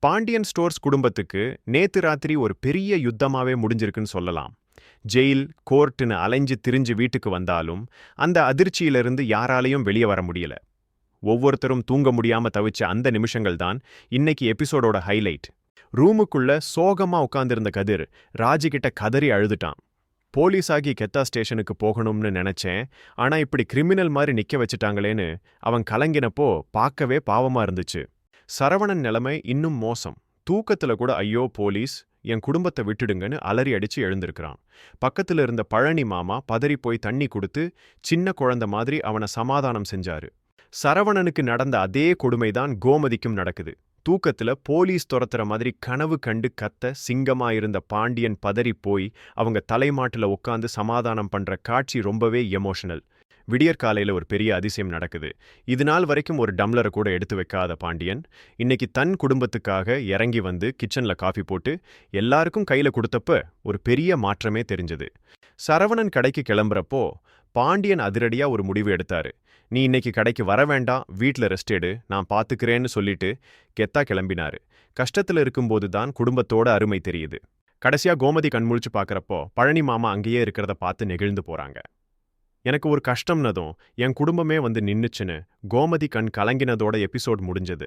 Pandian stores குடும்பத்துக்கு நேத்து ராத்திரி ஒரு பெரிய யுத்தமாவே முடிஞ்சிருக்குன்னு சொல்லலாம். ஜெயில், கோர்ட்டுன்னு அலைஞ்சு திரிஞ்சு வீட்டுக்கு வந்தாலும் அந்த அதிர்ச்சியிலிருந்து யாராலையும் வெளியே வர முடியல. ஒவ்வொருத்தரும் தூங்க முடியாம தவிச்ச அந்த நிமிஷங்கள் தான் இன்னைக்கு எபிசோடோட ஹைலைட். ரூமுக்குள்ள சோகமா உட்கார்ந்திருந்த கதிர் ராஜி கிட்ட கதறி அழுதுட்டான். போலீஸாகி கெத்தா ஸ்டேஷனுக்கு போகணும்னு நினைச்சேன், ஆனா இப்படி கிரிமினல் மாதிரி நிக்க வச்சுட்டாங்களேன்னு அவன் கலங்கினப்போ பார்க்கவே பாவமா இருந்துச்சு. சரவணன் நிலைமை இன்னும் மோசம். தூக்கத்துல கூட ஐயோ போலீஸ், என் குடும்பத்தை விட்டுடுங்கன்னு அலறி அடிச்சு எழுந்திருக்கிறான். பக்கத்துல இருந்த பழனி மாமா பதறி போய் தண்ணி கொடுத்து சின்ன குழந்தை மாதிரி அவனை சமாதானம் செஞ்சாரு. சரவணனுக்கு நடந்த அதே கொடுமைதான் கோமதிக்கும் நடக்குது. தூக்கத்துல போலீஸ் துரத்துற மாதிரி கனவு கண்டு கத்த சிங்கமாயிருந்த பாண்டியன் பதறி போய் அவங்க தலைமாட்டுல உட்காந்து சமாதானம் பண்ற காட்சி ரொம்பவே எமோஷனல். விடியற்காலையில ஒரு பெரிய அதிசயம் நடக்குது. இது நாள் வரைக்கும் ஒரு டம்ளரை கூட எடுத்து வைக்காத பாண்டியன் இன்னைக்கு தன் குடும்பத்துக்காக இறங்கி வந்து கிச்சன்ல காஃபி போட்டு எல்லாருக்கும் கையில கொடுத்தப்ப ஒரு பெரிய மாற்றமே தெரிஞ்சது. சரவணன் கடைக்கு கிளம்புறப்போ பாண்டியன் அதிரடியா ஒரு முடிவு எடுத்தாரு. நீ இன்னைக்கு கடைக்கு வர வேண்டாம், வீட்ல ரெஸ்ட் எடு, நான் பாத்துக்கிறேன்னு சொல்லிட்டு கெத்தா கிளம்பினாரு. கஷ்டத்துல இருக்கும்போது தான் குடும்பத்தோட அருமை தெரியுது. கடைசியா கோமதி கண்முழிச்சு பாக்குறப்போ பழனி மாமா அங்கேயே இருக்கிறத பார்த்து நெகிழ்ந்து போறாங்க. எனக்கு ஒரு கஷ்டம்னதும் என் குடும்பமே வந்து நின்னுச்சுன்னு கோமதி கண் கலங்கினதோட எபிசோட் முடிஞ்சது.